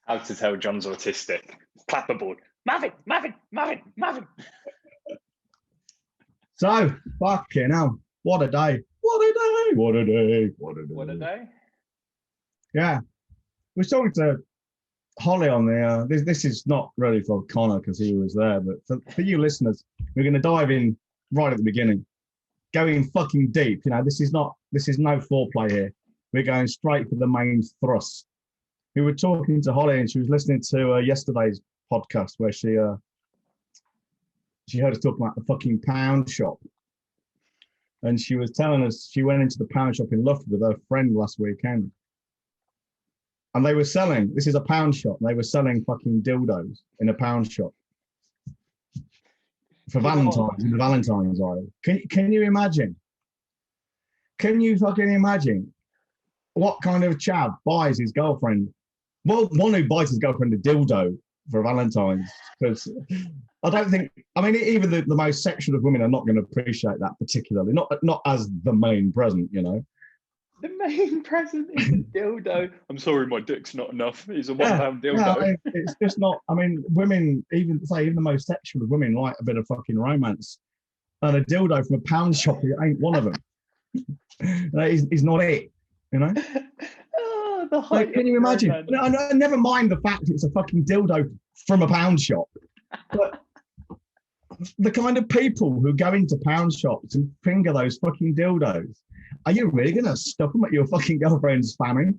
How to tell John's autistic. Clapperboard. Marvin. So, fucking hell. What a day. What a day. Yeah. We're talking to Holly on the, this is not really for Connor because he was there, but for you listeners, we're going to dive in right at the beginning. Going fucking deep. You know, this is no foreplay here. We're going straight for the main thrust. We were talking to Holly and she was listening to yesterday's podcast where she heard us talk about the fucking pound shop. And she was telling us she went into the pound shop in Loughborough with her friend last weekend. And they were selling, this is a pound shop, they were selling fucking dildos in a pound shop. For Valentine's, in the Valentine's aisle. Can you imagine? Can you fucking imagine what kind of chap buys his girlfriend? Well, one who buys his girlfriend a dildo for Valentine's, because I don't think, I mean, even the most sexual of women are not going to appreciate that particularly, not as the main present, you know. The main present is a dildo. I'm sorry, my dick's not enough. It's a £1 dildo. Yeah, I mean, it's just not, I mean, women, even the most sexual of women like a bit of fucking romance. And a dildo from a pound shop ain't one of them. Is not it, you know? Like, can you imagine? I never mind the fact it's a fucking dildo from a pound shop. But the kind of people who go into pound shops and finger those fucking dildos, are you really going to stuff them at your fucking girlfriend's family?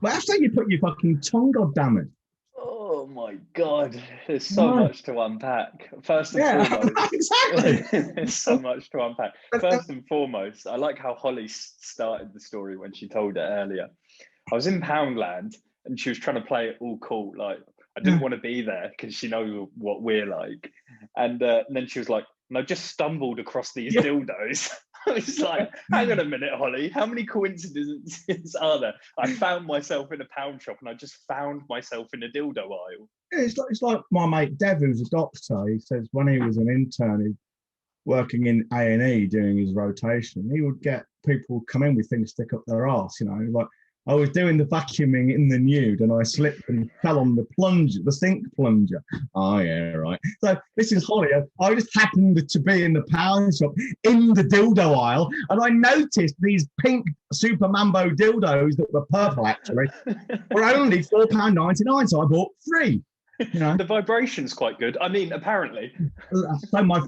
Well, after you put your fucking tongue, goddammit. Oh my God. There's so much to unpack. First and foremost. Exactly. There's so much to unpack. First and foremost, I like how Holly started the story when she told it earlier. I was in Poundland and she was trying to play it all cool. Like, I didn't want to be there because she knows what we're like. And then she was like, and I just stumbled across these dildos. I was like, hang on a minute, Holly, how many coincidences are there? I found myself in a pound shop and I just found myself in a dildo aisle. Yeah, it's like my mate Dev, who's a doctor. He says when he was an intern working in A&E doing his rotation, he would get people come in with things stick up their arse, you know, like I was doing the vacuuming in the nude and I slipped and fell on the sink plunger. Oh, yeah, right. So this is Holly. I just happened to be in the pound shop in the dildo aisle and I noticed these pink Super Mambo dildos that were purple, actually, were only £4.99. So I bought 3. You know? The vibration's quite good. I mean, apparently. So my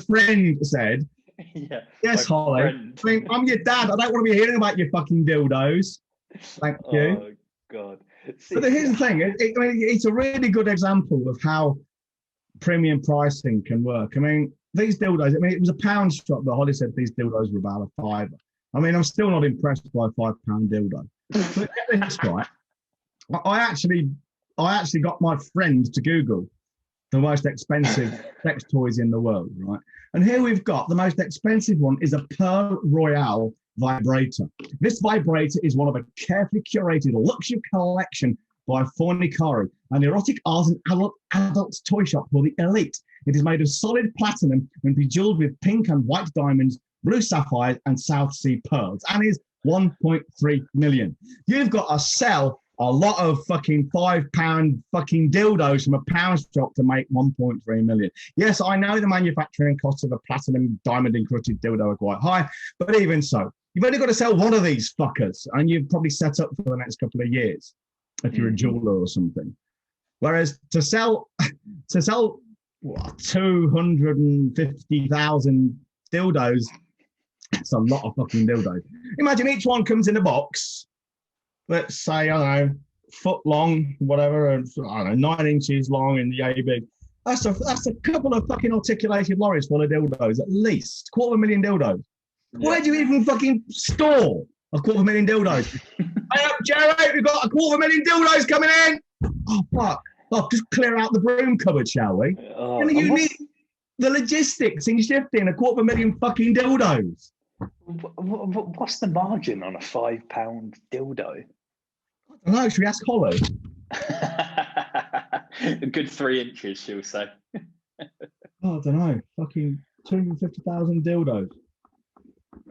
friend said, yeah, yes, Holly. I mean, I'm your dad. I don't want to be hearing about your fucking dildos. Thank you. Oh God! But here's the thing: I mean, it's a really good example of how premium pricing can work. I mean, these dildos. I mean, it was a pound shop, but Holly said these dildos were about a £5. I mean, I'm still not impressed by a £5 dildo. But get this right: I actually got my friend to Google the most expensive sex toys in the world, right? And here we've got the most expensive one is a Pearl Royale vibrator. This vibrator is one of a carefully curated luxury collection by Fornicari, an erotic art and adult toy shop for the elite. It is made of solid platinum and bejeweled with pink and white diamonds, blue sapphires, and South Sea pearls, and is 1.3 million. You've got to sell a lot of fucking £5 fucking dildos from a pound shop to make 1.3 million. Yes, I know the manufacturing costs of a platinum diamond encrusted dildo are quite high, but even so, you've only got to sell one of these fuckers and you've probably set up for the next couple of years if you're a jeweler or something. Whereas to sell what, 250,000 dildos, that's a lot of fucking dildos. Imagine each one comes in a box, let's say, I don't know, foot long, whatever, and I don't know, 9 inches long in the AB. That's a couple of fucking articulated lorries full of dildos, at least. 250,000 dildos. Yeah. Where do you even fucking store 250,000 dildos? Hey up, Jerry, we've got 250,000 dildos coming in. Oh, fuck. Oh, just clear out the broom cupboard, shall we? You need the logistics in shifting 250,000 fucking dildos. What's the margin on a £5 dildo? I don't know, should we ask Holly? A good 3 inches, she'll say. Oh, I don't know. Fucking 250,000 dildos.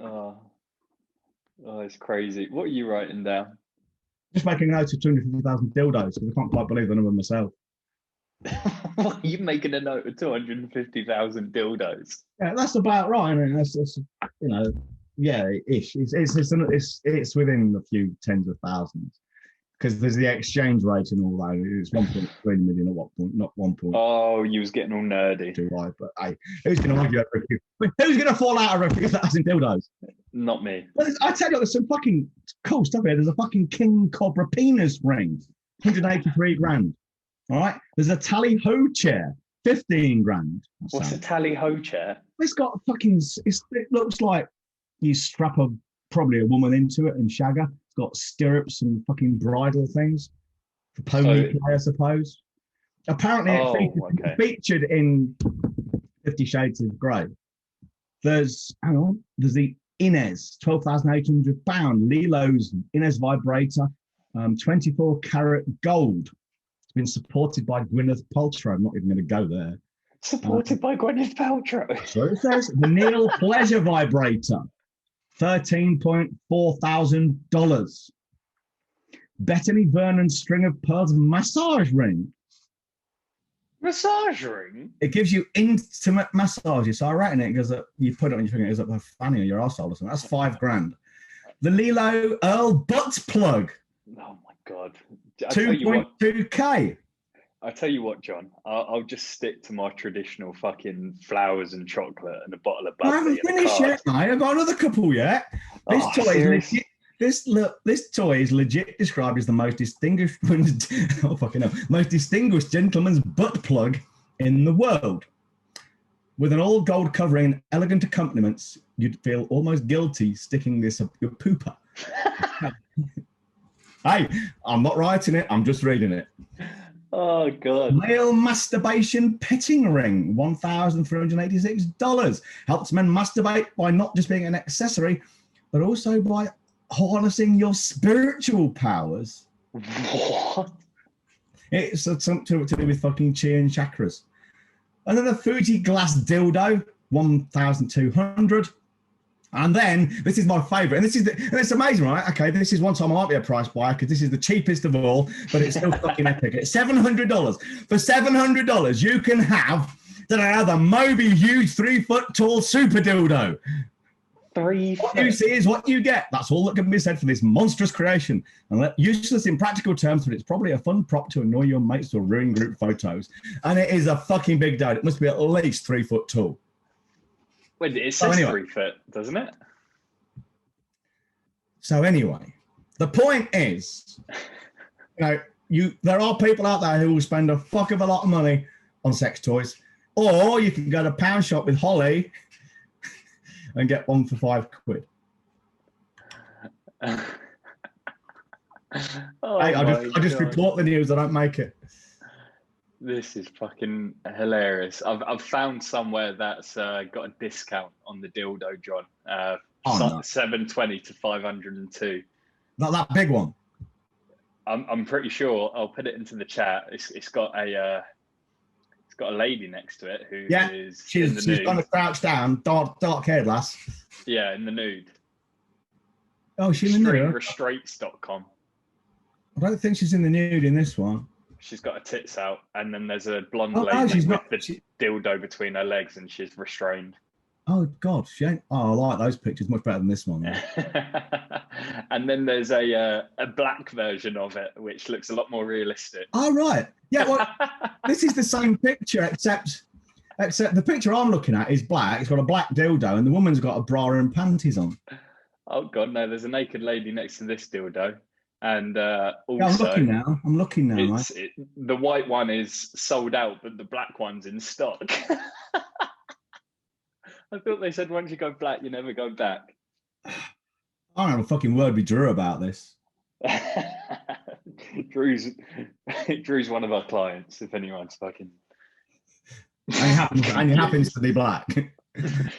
Oh, it's crazy. What are you writing down? Just making a note of 250,000 dildos because I can't quite believe the number myself. What, are you making a note of 250,000 dildos? Yeah, that's about right. I mean, that's you know, yeah, ish. It's within a few tens of thousands because there's the exchange rate and all that. It's 1.3 million at what point, not 1. Oh, you was getting all nerdy. Right, but hey, who's going to argue over a few? Who's going to fall out over a few thousand dildos? Not me. Well, I tell you, there's some fucking cool stuff here. There's a fucking king cobra penis ring, 183 grand. All right. There's a tally ho chair, 15 grand. What's a tally ho chair? It's got fucking. It looks like you strap probably a woman into it and shag her. It's got stirrups and fucking bridle things for pony play, I suppose. Apparently, it featured in 50 Shades of Grey. There's the Inez, £12,800 Lilo's Inez vibrator, 24 karat gold. It's been supported by Gwyneth Paltrow. I'm not even going to go there. Supported by Gwyneth Paltrow. So it says the Neil Pleasure vibrator, $13.4 thousand. Bethany Vernon string of pearls massage ring. Massage ring? It gives you intimate massages. So I reckon it goes up, you put it on your finger, it goes up a fanny or your arsehole or something. That's $5 grand. The Lilo Earl butt plug. Oh my God. 2.2K. I tell you what, John, I'll just stick to my traditional fucking flowers and chocolate and a bottle of bubbly. I haven't finished yet, mate. I've got another couple yet. This toy is legit described as the most distinguished most distinguished gentleman's butt plug in the world. With an all gold covering and elegant accompaniments, you'd feel almost guilty sticking this up your pooper. Hey, I'm not writing it, I'm just reading it. Oh, God. Male masturbation petting ring, $1,386. Helps men masturbate by not just being an accessory, but also by harnessing your spiritual powers. What? It's something to do with fucking chi and chakras. And then the Fuji glass dildo, 1,200. And then this is my favorite, and it's amazing, right? Okay, this is one time I might be a price buyer because this is the cheapest of all, but it's still fucking epic. It's $700. For $700, you can have the Moby huge 3 foot tall super dildo. 3 foot. What you see is what you get. That's all that can be said for this monstrous creation. And useless in practical terms, but it's probably a fun prop to annoy your mates or ruin group photos. And it is a fucking big dildo. It must be at least 3 foot tall. Wait, it says 3 foot, doesn't it? So anyway, the point is, there are people out there who will spend a fuck of a lot of money on sex toys, or you can go to Pound Shop with Holly and get one for £5. I just report the news. I don't make it. This is fucking hilarious. I've found somewhere that's got a discount on the dildo, John. $720 to $502. Not that big one. I'm pretty sure. I'll put it into the chat. It's got a lady next to it who is she's kind of crouched down, dark haired lass. Yeah, in the nude. Oh, she's in the nude. Restraints.com. I don't think she's in the nude in this one. She's got her tits out, and then there's a blonde lady with the dildo between her legs, and she's restrained. Oh God, she ain't. Oh, I like those pictures much better than this one. And then there's a black version of it, which looks a lot more realistic. Oh right, yeah. Well, this is the same picture, except the picture I'm looking at is black. It's got a black dildo, and the woman's got a bra and panties on. Oh God, no! There's a naked lady next to this dildo. And also, I'm looking now. The white one is sold out, but the black one's in stock. I thought they said once you go black, you never go back. I don't have a fucking word with Drew about this. Drew's one of our clients. If anyone's fucking, and he happens to be black.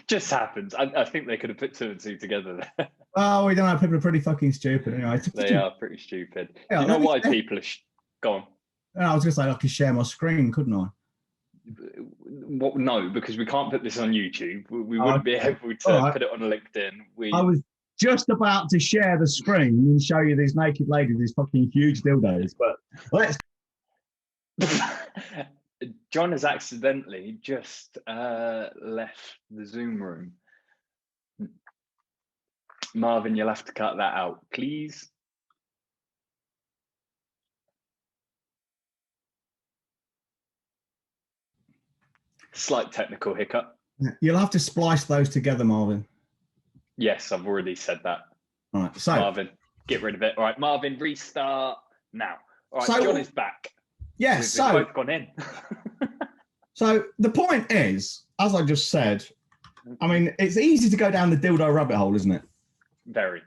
Just happens. I think they could have put 2 and 2 together there. Oh, we don't know. People are pretty fucking stupid. Anyway, they are pretty stupid. Yeah, you know why people are go on? I was going to say I could share my screen, couldn't I? No, because we can't put this on YouTube. We wouldn't be able to put it on LinkedIn. just about to share the screen and show you these naked ladies, these fucking huge dildos. But let's. John has accidentally just left the Zoom room. Marvin, you'll have to cut that out, please. Slight technical hiccup. You'll have to splice those together, Marvin. Yes, I've already said that. All right, so Marvin, get rid of it. All right, Marvin, restart now. All right, so, John is back. Yes, We've both gone in. So the point is, as I just said, I mean, it's easy to go down the dildo rabbit hole, isn't it? Very.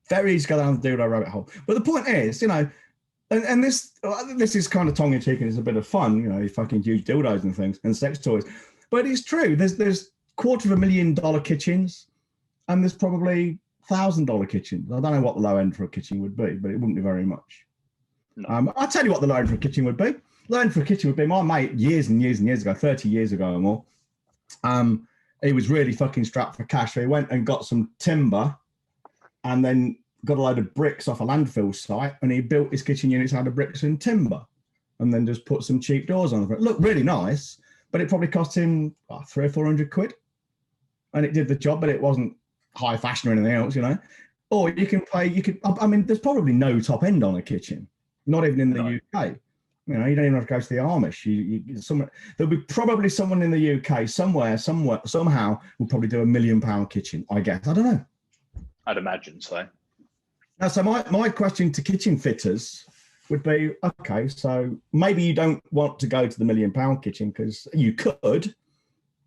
Very easy to go down the dildo rabbit hole. But the point is, you know, and this is kind of tongue in cheek and it's a bit of fun, you know, fucking huge dildos and things and sex toys. But it's true. There's $250,000 kitchens, and there's probably $1,000 kitchens. I don't know what the low end for a kitchen would be, but it wouldn't be very much. No. I'll tell you what the low end for a kitchen would be. Low end for a kitchen would be my mate years and years and years ago, 30 years ago or more. He was really fucking strapped for cash. So he went and got some timber and then got a load of bricks off a landfill site, and he built his kitchen units out of bricks and timber, and then just put some cheap doors on it. Looked really nice, but it probably cost him £300 or £400, and it did the job, but it wasn't high fashion or anything else, you know. Or you can pay. I mean, there's probably no top end on a kitchen, not even in the UK. You know, you don't even have to go to the Amish. There'll be probably someone in the UK somewhere, somehow will probably do £1 million kitchen. I guess. I don't know. I'd imagine so. Now, so my question to kitchen fitters would be, okay, so maybe you don't want to go to the £1 million kitchen because you could,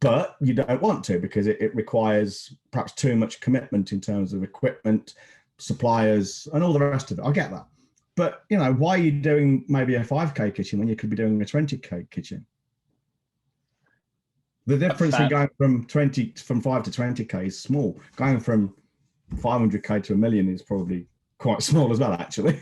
but you don't want to because it requires perhaps too much commitment in terms of equipment, suppliers, and all the rest of it. I get that. But, you know, why are you doing maybe a 5K kitchen when you could be doing a 20K kitchen? The difference in going from 5 to 20K is small. Going from 500K to $1 million is probably quite small as well, actually.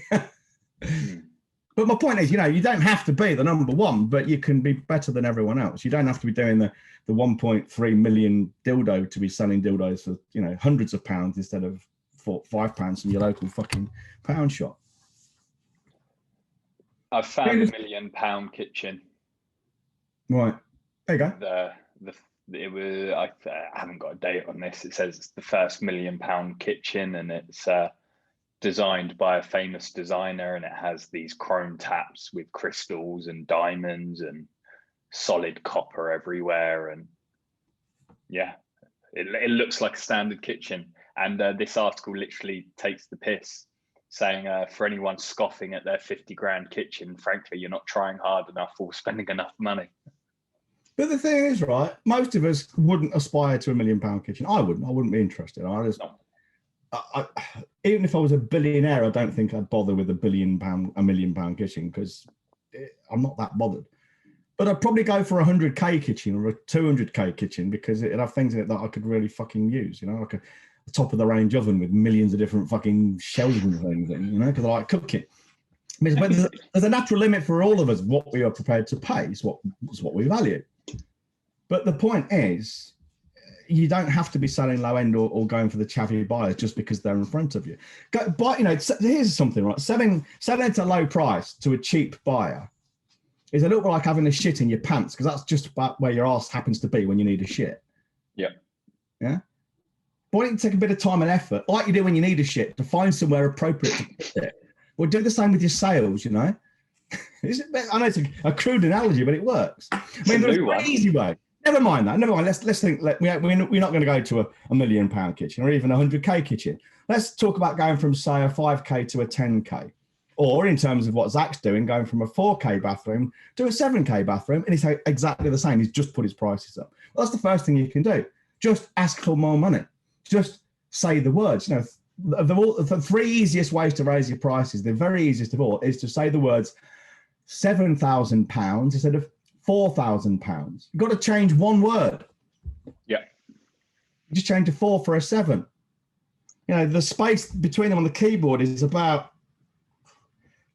But my point is, you know, you don't have to be the number one, but you can be better than everyone else. You don't have to be doing the 1.3 million dildo to be selling dildos for, you know, hundreds of pounds instead of £5 from your local fucking pound shop. I've found £1 million kitchen. Right. There you go. I haven't got a date on this. It says it's the first £1 million kitchen, and it's designed by a famous designer, and it has these chrome taps with crystals and diamonds and solid copper everywhere. And yeah, it looks like a standard kitchen. And this article literally takes the piss, saying for anyone scoffing at their 50 grand kitchen, frankly, you're not trying hard enough or spending enough money. But the thing is, right, most of us wouldn't aspire to £1 million kitchen. I wouldn't be interested. Even if I was a billionaire, I don't think I'd bother with £1 million kitchen because I'm not that bothered. But I'd probably go for a 100K kitchen or a 200K kitchen because it'd have things in it that I could really fucking use, you know, like a top of the range oven with millions of different fucking shells and things, you know, because I like cooking. But there's a natural limit for all of us what we are prepared to pay. Is what we value. But the point is, you don't have to be selling low end or going for the chavvy buyers just because they're in front of you. But you know, here's something, right? Selling at a low price to a cheap buyer is a little bit like having a shit in your pants, because that's just about where your ass happens to be when you need a shit. Yeah. Yeah. Why don't you take a bit of time and effort, like you do when you need a shit, to find somewhere appropriate to put it? Or do the same with your sales, you know? I know it's a crude analogy, but it works. I mean, there's an easy way. Never mind that. Never mind. Let's think. We're not going to go to a £1 million kitchen or even a 100K kitchen. Let's talk about going from, say, a 5K to a 10K. Or in terms of what Zach's doing, going from a 4K bathroom to a 7K bathroom, and it's exactly the same. He's just put his prices up. Well, that's the first thing you can do. Just ask for more money. Just say the words. You know, the three easiest ways to raise your prices, the very easiest of all, is to say the words £7,000 instead of £4,000. You've got to change one word. Yeah. You just change a 4 for a 7. You know, the space between them on the keyboard is about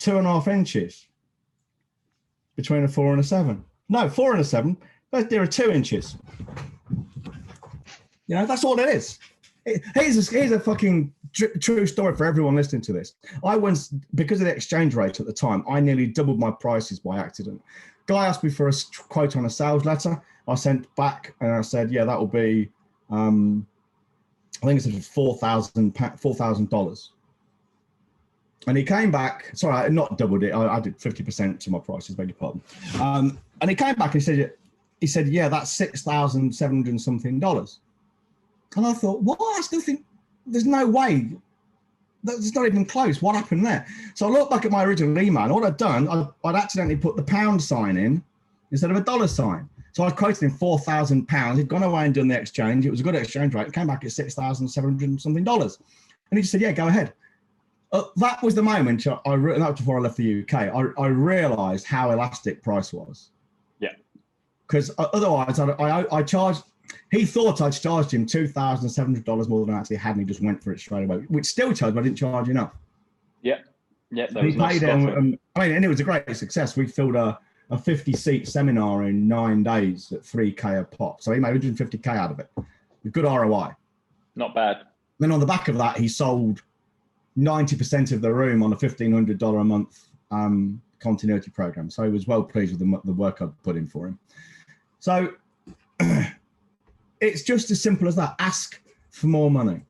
2.5 inches between a 4 and a 7. No, 4 and a 7. There are 2 inches. You know, that's all it is. Here's a fucking true story for everyone listening to this. I once, because of the exchange rate at the time, I nearly doubled my prices by accident. Guy asked me for a quote on a sales letter. I sent back and I said, yeah, that will be, I think it's $4,000. And he came back, sorry, I not doubled it. I did 50% to my prices, beg your pardon. And he came back and he said, yeah, that's $6,700 and something. And I thought, what? I still think there's no way. That's not even close. What happened there? So I looked back at my original email, and what I'd done, I'd accidentally put the pound sign in instead of a dollar sign. So I quoted him £4,000. He'd gone away and done the exchange. It was a good exchange rate. It came back at $6,700 and something. And he just said, yeah, go ahead. That was the moment, that was before I left the UK, I realised how elastic price was. Yeah. Because otherwise, I charged, he thought I'd charged him $2,700 more than I actually had, and he just went for it straight away, which still charged, but I didn't charge enough. Yeah. Yeah. He paid him, and it was a great success. We filled a 50-seat seminar in 9 days at $3K a pop. So he made $150K out of it. A good ROI. Not bad. Then on the back of that, he sold 90% of the room on a $1,500 a month continuity program. So he was well pleased with the work I'd put in for him. So it's just as simple as that. Ask for more money.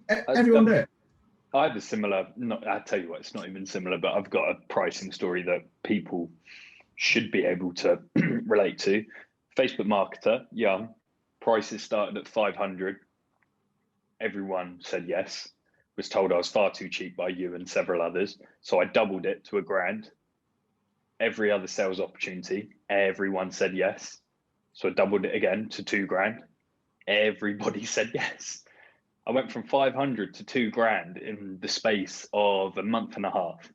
Everyone do it. I have a similar, I tell you what, it's not even similar, but I've got a pricing story that people should be able to relate to. Facebook marketer, young, prices started at 500. Everyone said yes. Was told I was far too cheap by you and several others. So I doubled it to $1,000. Every other sales opportunity, everyone said yes. So I doubled it again to $2,000. Everybody said yes. I went from 500 to $2,000 in the space of a month and a half.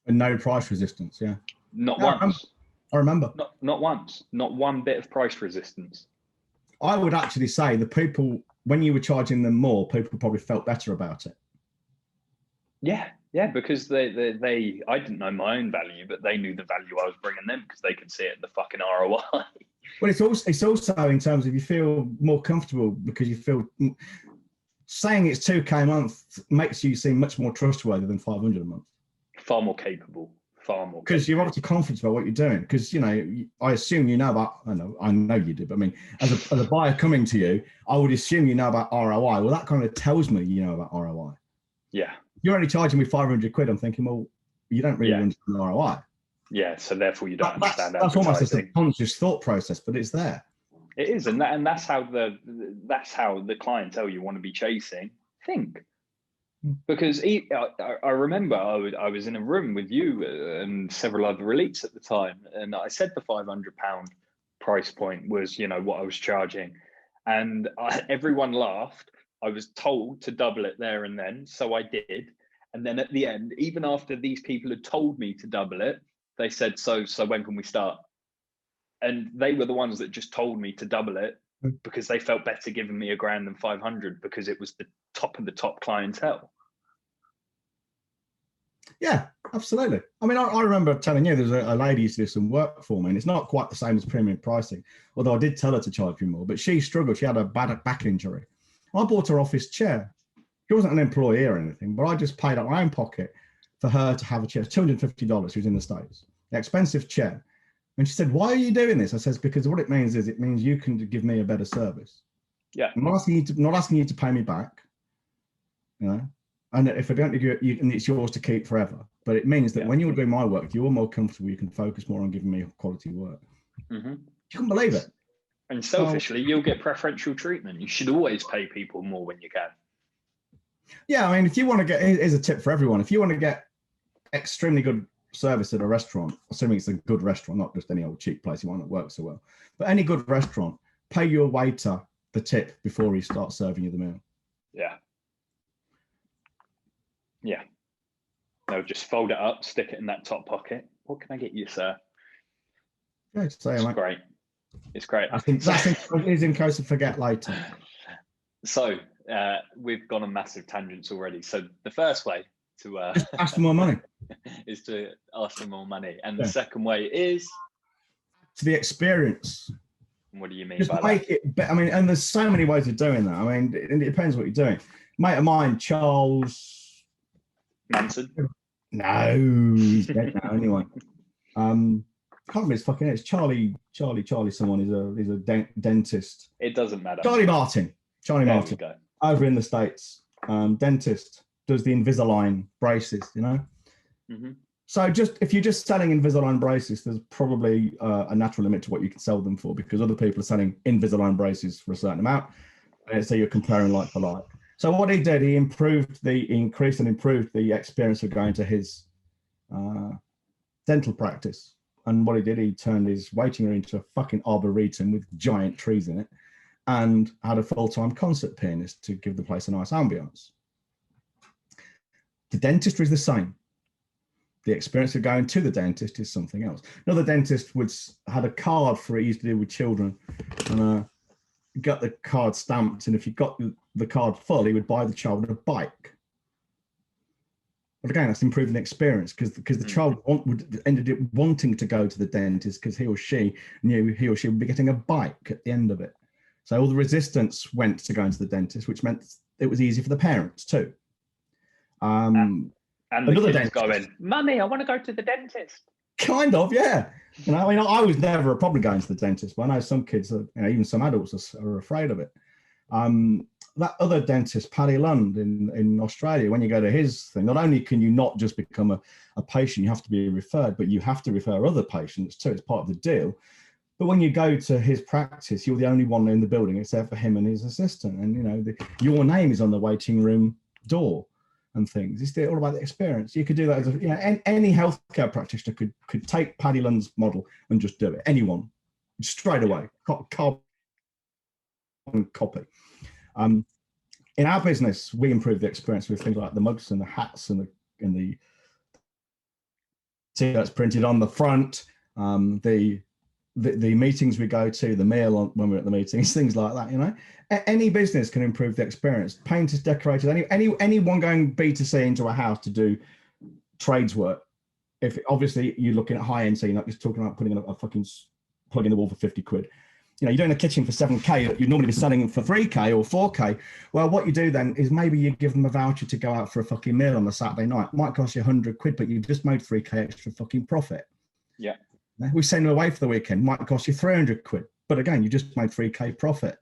And no price resistance, yeah. Not once. I remember. Not once. Not one bit of price resistance. I would actually say the people, when you were charging them more, people probably felt better about it. Yeah, because they I didn't know my own value, but they knew the value I was bringing them because they could see it in the fucking ROI. Well, it's also in terms of you feel more comfortable because you feel saying it's $2K a month makes you seem much more trustworthy than 500 a month. Far more capable. Because you're obviously confident about what you're doing. Because I assume you know about. I know you do, but I mean, as a buyer coming to you, I would assume you know about ROI. Well, that kind of tells me you know about ROI. Yeah. You're only charging me 500 quid. I'm thinking, well, you don't really understand ROI. Yeah, so therefore you don't understand that. That's almost a subconscious thought process, but it's there. It is, and that's how the clientele you want to be chasing think. Because I remember I was in a room with you and several other elites at the time, and I said the £500 price point was, what I was charging, and everyone laughed. I was told to double it there and then, so I did. And then at the end, even after these people had told me to double it, they said, so when can we start? And they were the ones that just told me to double it because they felt better giving me $1,000 than 500 because it was the top of the top clientele. Yeah, absolutely. I mean, I remember telling you there's a lady used to do some work for me, and it's not quite the same as premium pricing, although I did tell her to charge me more, but she struggled. She had a bad back injury. I bought her office chair. She wasn't an employee or anything, but I just paid out my own pocket for her to have a chair, $250. She was in the States, an expensive chair. And she said, why are you doing this? I says, because what it means you can give me a better service. Yeah. I'm not asking you to pay me back, and if I don't do it, and it's yours to keep forever. But it means that when you're doing my work, you're more comfortable. You can focus more on giving me quality work. Mm-hmm. You can believe it. And selfishly, you'll get preferential treatment. You should always pay people more when you can. Yeah, I mean, if you want to get, here's a tip for everyone. If you want to get extremely good service at a restaurant, assuming it's a good restaurant, not just any old cheap place, you might not work so well, but any good restaurant, pay your waiter the tip before he starts serving you the meal. Yeah. Yeah. They'll just fold it up, stick it in that top pocket. What can I get you, sir? Yeah, it's great. It's great. I think that's in case of forget later. So we've gone on massive tangents already. So the first way to ask for more money is to ask for more money, and the second way is to the experience. What do you mean Just by make that? it better. I mean, and there's so many ways of doing that. I mean, it depends what you're doing. Mate of mine, Charles Manson? No, he's dead now anyway. Can't remember his fucking name. It's Charlie someone. He's a dentist. It doesn't matter. Charlie Martin. There we go. Over in the States. Dentist, does the Invisalign braces, you know? Mm-hmm. So if you're just selling Invisalign braces, there's probably a natural limit to what you can sell them for, because other people are selling Invisalign braces for a certain amount. And so you're comparing like for like. So what he did, he increased and improved the experience of going to his dental practice. And what he did, he turned his waiting room into a fucking arboretum with giant trees in it, and had a full-time concert pianist to give the place a nice ambience. The dentistry is the same. The experience of going to the dentist is something else. Another dentist had a card for it, he used to deal with children, and got the card stamped, and if you got the card full, he would buy the child a bike. But again, that's improving the experience, because the child ended up wanting to go to the dentist because he or she knew he or she would be getting a bike at the end of it. So all the resistance went to going to the dentist, which meant it was easy for the parents too. And the another kids dentist going, Mummy, I want to go to the dentist. Kind of, yeah. You know, I mean, I was never a problem going to the dentist, but I know some kids, even some adults are afraid of it. That other dentist, Paddy Lund in Australia, when you go to his thing, not only can you not just become a patient, you have to be referred, but you have to refer other patients too. It's part of the deal. But when you go to his practice, you're the only one in the building except for him and his assistant. And, you know, your name is on the waiting room door and things. It's all about the experience. You could do that as any healthcare practitioner could take Paddy Lund's model and just do it. Anyone, straight away, carbon copy. In our business, we improve the experience with things like the mugs and the hats and the t-shirts printed on the front, the meetings we go to, the meal when we're at the meetings, things like that. You know, any business can improve the experience. Painters, decorators, anyone going B2C into a house to do trades work. If obviously you're looking at high end, so you're not just talking about putting a fucking plug in the wall for 50 quid. You know, you're doing a kitchen for 7K that you'd normally be selling for 3K or 4K. Well, what you do then is maybe you give them a voucher to go out for a fucking meal on a Saturday night. It might cost you 100 quid, but you've just made 3K extra fucking profit. Yeah. We send them away for the weekend. Might cost you 300 quid, but again, you just made 3K profit.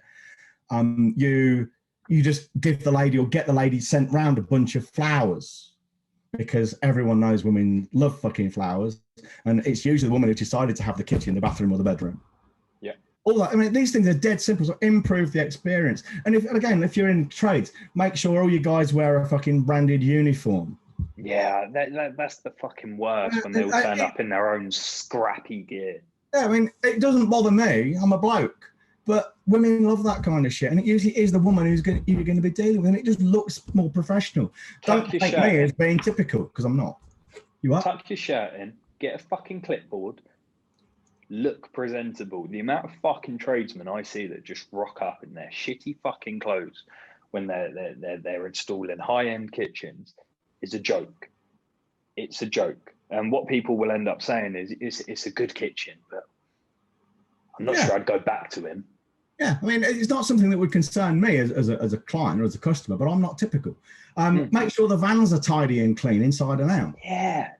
You just give the lady or get the lady sent round a bunch of flowers, because everyone knows women love fucking flowers, and it's usually the woman who decided to have the kitchen, the bathroom, or the bedroom. Yeah. All that. I mean, these things are dead simple. So improve the experience. And if you're in trades, make sure all you guys wear a fucking branded uniform. Yeah, that's the fucking worst, when they all turn up in their own scrappy gear. Yeah, I mean, it doesn't bother me. I'm a bloke. But women love that kind of shit. And it usually is the woman you're going to be dealing with. And it just looks more professional. Don't take me as being typical, because I'm not. You are? Tuck your shirt in, get a fucking clipboard, look presentable. The amount of fucking tradesmen I see that just rock up in their shitty fucking clothes when they're installing high-end kitchens is a joke. It's a joke. And what people will end up saying is it's a good kitchen, but I'm not sure I'd go back to him. Yeah, I mean, it's not something that would concern me as a client or as a customer, but I'm not typical. Make sure the vans are tidy and clean inside and out. Yeah.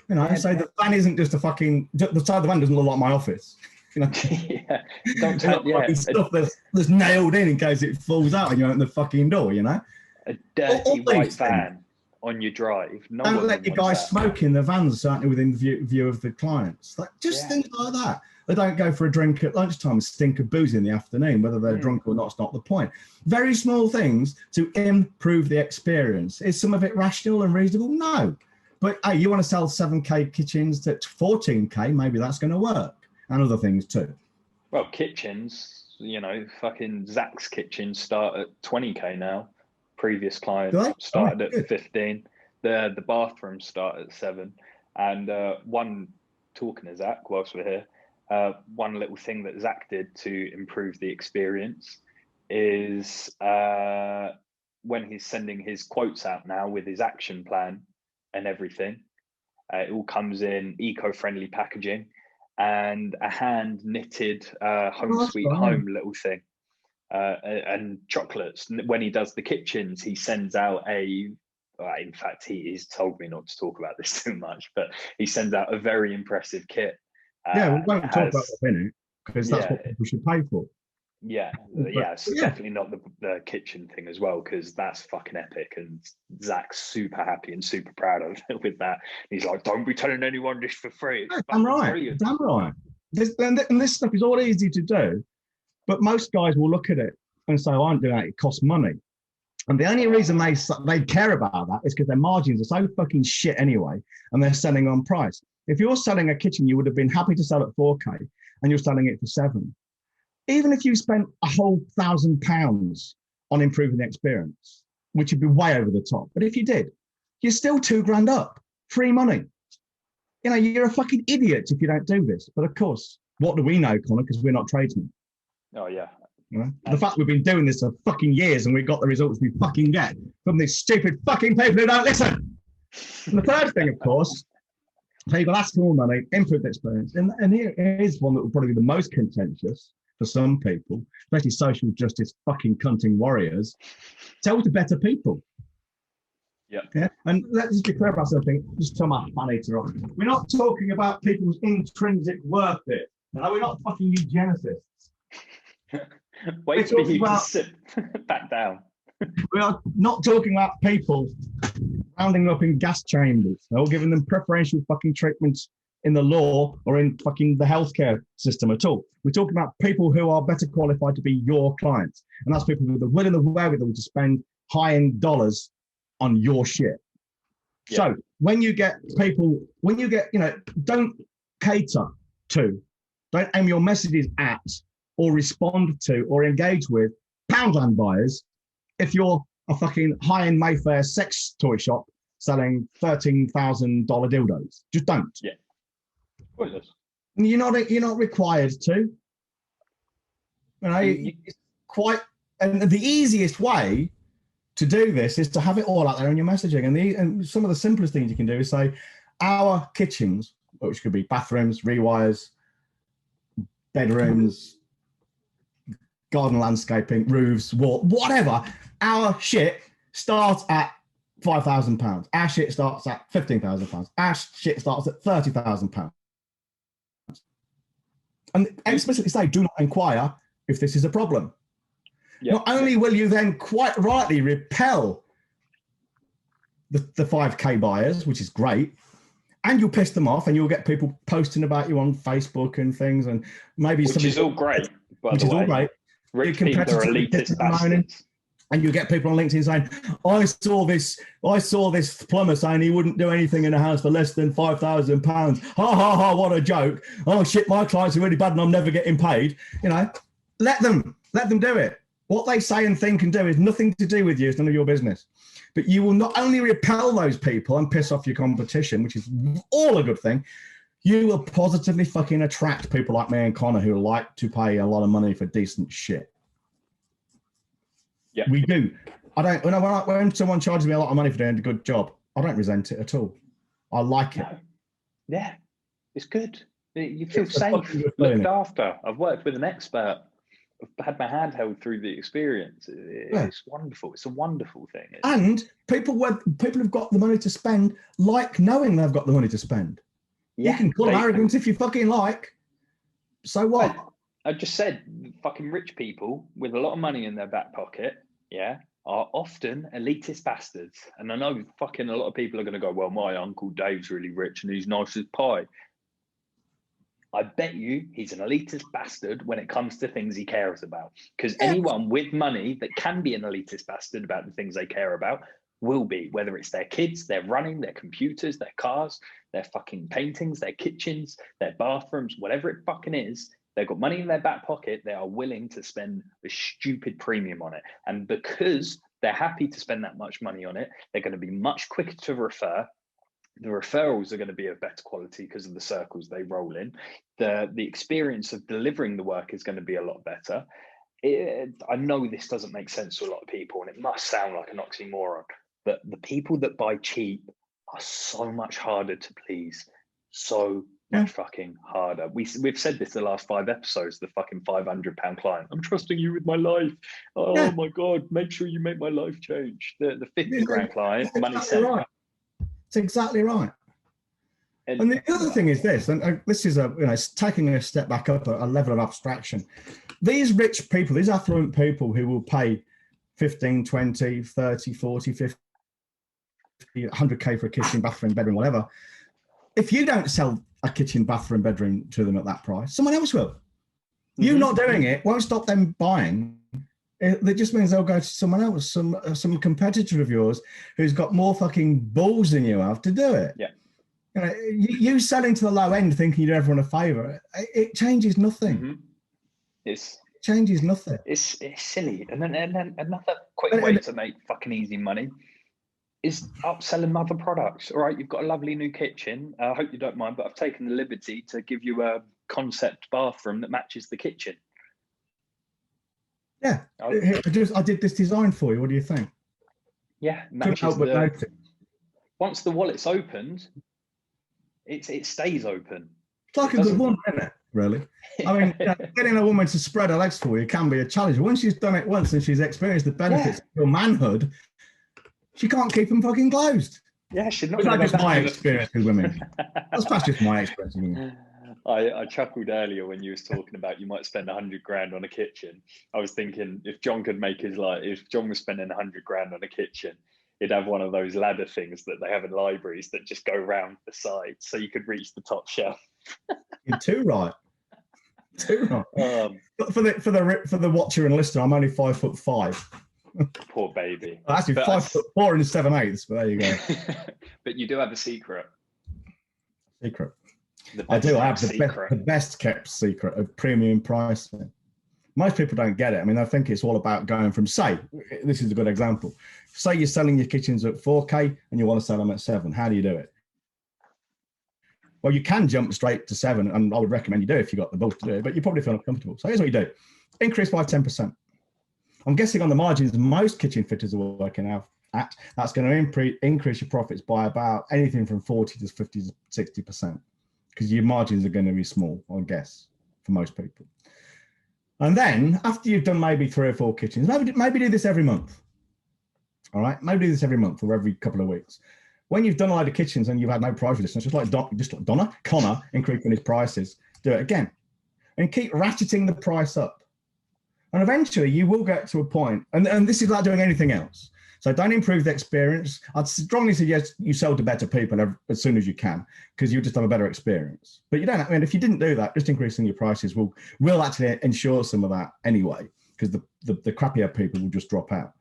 You know, so the van isn't just the side of the van doesn't look like my office. You know, yeah. Don't take stuff that's nailed in case it falls out and you open the fucking door. You know, a dirty white van on your drive. Don't let your guys smoke in the vans, certainly within view of the clients. Like things like that. They don't go for a drink at lunchtime and stink of booze in the afternoon. Whether they're drunk or not is not the point. Very small things to improve the experience. Is some of it rational and reasonable? No. But hey, you want to sell 7K kitchens to 14K, maybe that's going to work. And other things too. Well, kitchens, you know, fucking Zach's kitchens start at 20K now. Previous client started at 15. The bathrooms start at 7. And talking to Zach whilst we're here, one little thing that Zach did to improve the experience is when he's sending his quotes out now with his action plan and everything, it all comes in eco-friendly packaging. and a hand knitted home that's sweet fine. home little thing, and chocolates. When he does the kitchens, he sends out a. In fact, he's told me not to talk about this too much, but he sends out a very impressive kit. Yeah, we won't talk about has, that in it because that's yeah, what people should pay for. yeah, But, it's definitely not the kitchen thing as well, because that's fucking epic. And Zach's super happy and super proud of it with that. He's like, "Don't be telling anyone this for free. It's I'm fucking right. brilliant." Damn right. And this stuff is all easy to do, but most guys will look at it and say, "I aren't doing that. It costs money." And the only reason they care about that is because their margins are so fucking shit anyway, and they're selling on price. If you're selling a kitchen, you would have been happy to sell at 4K, and you're selling it for 7. Even if you spent a whole £1,000 on improving the experience, which would be way over the top, but if you did, you're still £2,000 up, free money. You know, you're a fucking idiot if you don't do this. But of course, what do we know, Connor? Because we're not tradesmen. Oh yeah. You know? The fact we've been doing this for fucking years and we've got the results we fucking get from these stupid fucking people who don't listen. And the third thing, of course, people ask for more money, improved experience. And here is one that will probably be the most contentious for some people, especially social justice fucking cunting warriors. Sell to better people. Yeah. And let's be clear about something. Just tell my funny to rock. We're not talking about people's intrinsic worth here. No, we're not fucking eugenicists. Wait for you to sit back down. We are not talking about people rounding up in gas chambers or giving them preferential fucking treatments in the law or in fucking the healthcare system at all. We're talking about people who are better qualified to be your clients. And that's people with the will and the wherewithal to spend high-end dollars on your shit. Yeah. So when you get people, don't cater to, don't aim your messages at or respond to or engage with Poundland buyers if you're a fucking high-end Mayfair sex toy shop selling $13,000 dildos. Just don't. Yeah. Pointless. You're not required to. It's quite, and the easiest way to do this is to have it all out there in your messaging. And some of the simplest things you can do is say, our kitchens, which could be bathrooms, rewires, bedrooms, garden landscaping, roofs, wall, whatever, our shit starts at £5,000. Our shit starts at £15,000. Our shit starts at £30,000. And explicitly say, do not inquire if this is a problem. Yep. Not only will you then quite rightly repel the 5K buyers, which is great, and you'll piss them off and you'll get people posting about you on Facebook and things, and maybe which is all great. Which is all great. Rich people are elitist bastards. And you get people on LinkedIn saying, I saw this plumber saying he wouldn't do anything in a house for less than £5,000. Ha ha ha, what a joke. Oh shit, my clients are really bad and I'm never getting paid. Let them do it. What they say and think and do is nothing to do with you. It's none of your business. But you will not only repel those people and piss off your competition, which is all a good thing, you will positively fucking attract people like me and Connor who like to pay a lot of money for decent shit. Yeah, we do. I don't. When someone charges me a lot of money for doing a good job, I don't resent it at all. I like it. Yeah, it's good. You feel safe, looked after. I've worked with an expert. I've had my hand held through the experience. It's wonderful. It's a wonderful thing. And people who've got the money to spend like knowing they've got the money to spend. Yeah, you can call them arrogance if you fucking like. So what? I just said fucking rich people with a lot of money in their back pocket, are often elitist bastards. And I know fucking a lot of people are going to go, well, my Uncle Dave's really rich and he's nice as pie. I bet you he's an elitist bastard when it comes to things he cares about. Because anyone with money that can be an elitist bastard about the things they care about will be, whether it's their kids, their running, their computers, their cars, their fucking paintings, their kitchens, their bathrooms, whatever it fucking is. They've got money in their back pocket. They are willing to spend a stupid premium on it. And because they're happy to spend that much money on it, they're going to be much quicker to refer. The referrals are going to be of better quality because of the circles they roll in. The experience of delivering the work is going to be a lot better. I know this doesn't make sense to a lot of people, and it must sound like an oxymoron, but the people that buy cheap are so much harder to please. So much fucking harder. We've said this the last 5 episodes, the fucking £500 client. I'm trusting you with my life. Oh my God, make sure you make my life change. The 50 grand client, money sent. Right. It's exactly right. And the other thing is this, and this is it's taking a step back up a level of abstraction. These rich people, these affluent people who will pay 15, 20, 30, 40, 50, 100K for a kitchen, bathroom, bedroom, whatever. If you don't sell a kitchen, bathroom, bedroom to them at that price, someone else will. You not doing it won't stop them buying. It just means they'll go to someone else, some competitor of yours who's got more fucking balls than you have to do it. Yeah. You selling to the low end thinking you do everyone a favour, it changes nothing. It changes nothing. It's silly. And then another quick way to make fucking easy money is upselling other products. All right, you've got a lovely new kitchen. I hope you don't mind, but I've taken the liberty to give you a concept bathroom that matches the kitchen. Yeah, I did this design for you. What do you think? Yeah, once the wallet's opened, it stays open. It's like a good woman, isn't it? Really? I mean, getting a woman to spread her legs for you can be a challenge. Once she's done it once and she's experienced the benefits of your manhood, she can't keep them fucking closed. Yeah, she's not. That's just my experience with women. That's just my experience with women. I chuckled earlier when you was talking about you might spend 100 grand on a kitchen. I was thinking if John could make his life, if John was spending 100 grand on a kitchen, he'd have one of those ladder things that they have in libraries that just go round the side so you could reach the top shelf. You're too right. Too right. For the watcher and listener, I'm only 5'5". Poor baby. Well, actually, 5'4" and 7/8. But there you go. But you do have a secret. Secret. I do. I have the best kept secret of premium pricing. Most people don't get it. I mean, I think it's all about going from, say, this is a good example. Say you're selling your kitchens at 4K and you want to sell them at 7. How do you do it? Well, you can jump straight to 7, and I would recommend you do if you've got the balls to do it, but you probably feel uncomfortable. So here's what you do. Increase by 10%. I'm guessing on the margins most kitchen fitters are working out at, that's going to increase your profits by about anything from 40 to 50 to 60%, because your margins are going to be small, I guess, for most people. And then after you've done maybe 3 or 4 kitchens, maybe do this every month. All right, maybe do this every month or every couple of weeks. When you've done a load of kitchens and you've had no price resistance, just like Connor increasing his prices, do it again. And keep ratcheting the price up. And eventually you will get to a point, and this is like doing anything else. So don't improve the experience. I'd strongly suggest you sell to better people as soon as you can, because you'll just have a better experience. But you don't, I mean, if you didn't do that, just increasing your prices will actually ensure some of that anyway, because the crappier people will just drop out.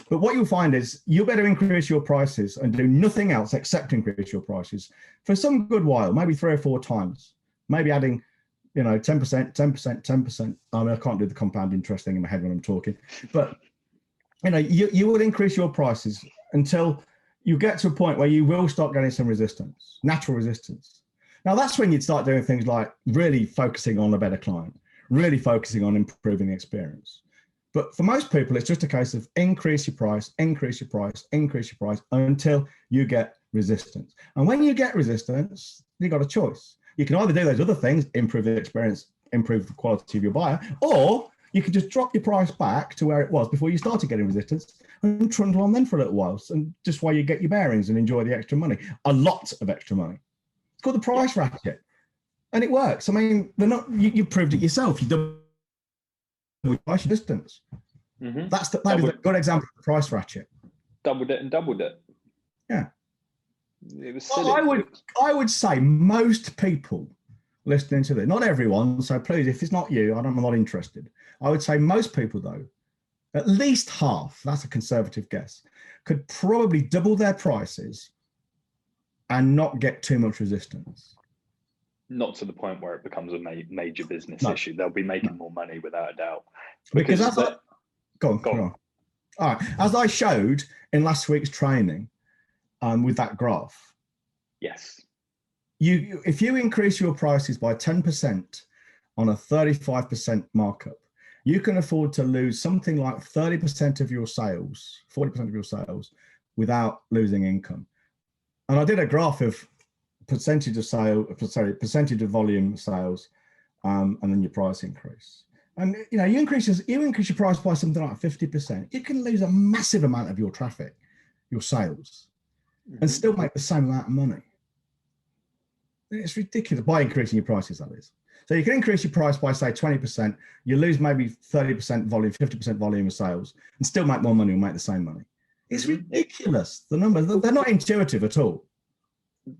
But what you'll find is you'll better increase your prices and do nothing else except increase your prices for some good while, maybe 3 or 4 times, maybe adding, 10%, 10%, 10%. I mean, I can't do the compound interest thing in my head when I'm talking, but you will increase your prices until you get to a point where you will start getting some resistance, natural resistance. Now that's when you'd start doing things like really focusing on a better client, really focusing on improving the experience. But for most people, it's just a case of increase your price, increase your price, increase your price until you get resistance. And when you get resistance, you've got a choice. You can either do those other things, improve the experience, improve the quality of your buyer, or you can just drop your price back to where it was before you started getting resistance and trundle on then for a little while, and just while you get your bearings and enjoy the extra money, a lot of extra money. It's called the price ratchet, and it works. I mean, you proved it yourself. You doubled price distance. Mm-hmm. That is a good example of the price ratchet. Doubled it and doubled it. Yeah. It was silly. I would say most people listening to this, not everyone, so please, if it's not you, I'm not interested. I would say most people, though, at least half, that's a conservative guess, could probably double their prices and not get too much resistance. Not to the point where it becomes a major business issue. They'll be making more money without a doubt. Because go on. All right. As I showed in last week's training with that graph. Yes. If you increase your prices by 10% on a 35% markup, you can afford to lose something like 30% of your sales, 40% of your sales without losing income. And I did a graph of percentage of percentage of volume sales, and then your price increase. And you increase your price by something like 50%, you can lose a massive amount of your traffic, your sales, and still make the same amount of money. It's ridiculous by increasing your prices, that is. So you can increase your price by say 20%, you lose maybe 30% volume, 50% volume of sales, and still make more money or make the same money. It's ridiculous. The numbers, they're not intuitive at all.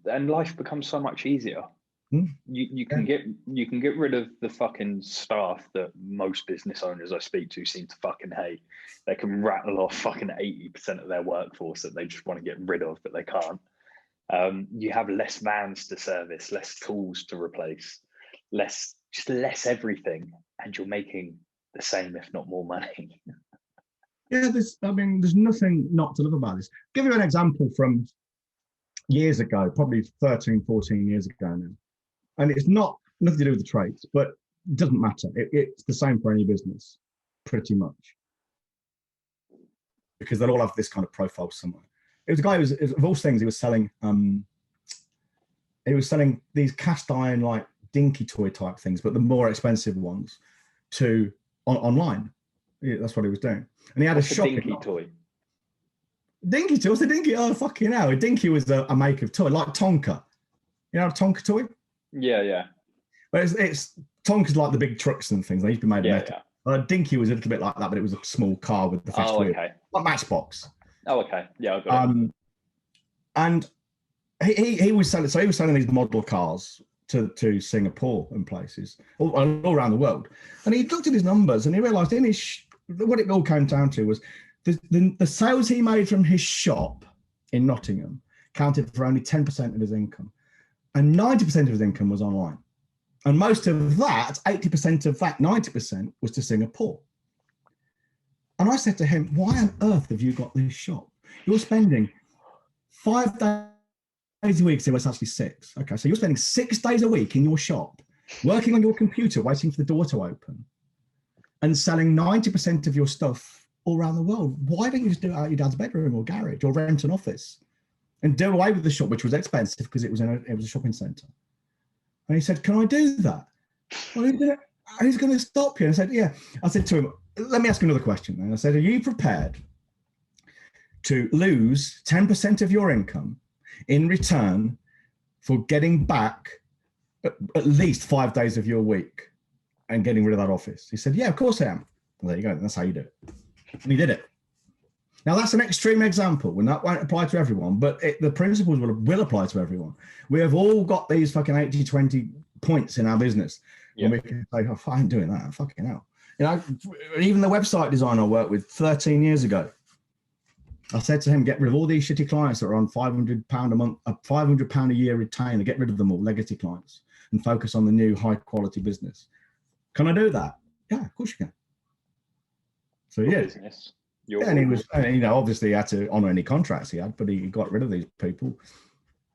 And life becomes so much easier. You can get rid of the fucking staff that most business owners I speak to seem to fucking hate. They can rattle off fucking 80% of their workforce that they just want to get rid of, but they can't. You have less vans to service, less tools to replace, less everything, and you're making the same, if not more money. Yeah, there's nothing not to love about this. I'll give you an example from years ago, probably 13, 14 years ago now. And it's nothing to do with the trades, but it doesn't matter. It's the same for any business, pretty much. Because they'll all have this kind of profile somewhere. It was a guy who was, of all things, he was selling these cast iron, like dinky toy type things, but the more expensive ones online. Yeah, that's what he was doing. And he had a dinky toy. Dinky toy? What's a dinky? Oh, fucking hell. A dinky was a make of toy, like Tonka. You know a Tonka toy? Yeah. But it's Tonka's like the big trucks and things. They used to be made of metal. Yeah. A dinky was a little bit like that, but it was a small car with the fixed wheel. Okay. Like Matchbox. Oh, okay. Yeah, I got it. And he was selling, so he was selling these model cars to Singapore and places all around the world. And he looked at his numbers and he realised what it all came down to was the sales he made from his shop in Nottingham counted for only 10% of his income. And 90% of his income was online. And most of that, 80% of that 90% was to Singapore. And I said to him, why on earth have you got this shop? You're spending 5 days a week, so it's actually 6. Okay, so you're spending 6 days a week in your shop, working on your computer, waiting for the door to open, and selling 90% of your stuff all around the world. Why don't you just do it out of your dad's bedroom or garage or rent an office and do away with the shop, which was expensive because it was a shopping centre? And he said, can I do that? Well, who's going to stop you? And I said, yeah. I said to him, let me ask you another question. And I said, are you prepared to lose 10% of your income in return for getting back at least 5 days of your week and getting rid of that office? He said, yeah, of course I am. Well, there you go. That's how you do it. And he did it. Now, that's an extreme example, and that won't apply to everyone, but the principles will apply to everyone. We have all got these fucking 80-20 points in our business. Yeah. And we can say, oh, I ain't doing that. Fucking hell. Even the website designer I worked with 13 years ago, I said to him, get rid of all these shitty clients that are on £500 a month, £500 a year retainer, get rid of them all, legacy clients, and focus on the new high quality business. Can I do that? Yeah, of course you can. So yeah. Business. And he was, obviously he had to honour any contracts he had, but he got rid of these people.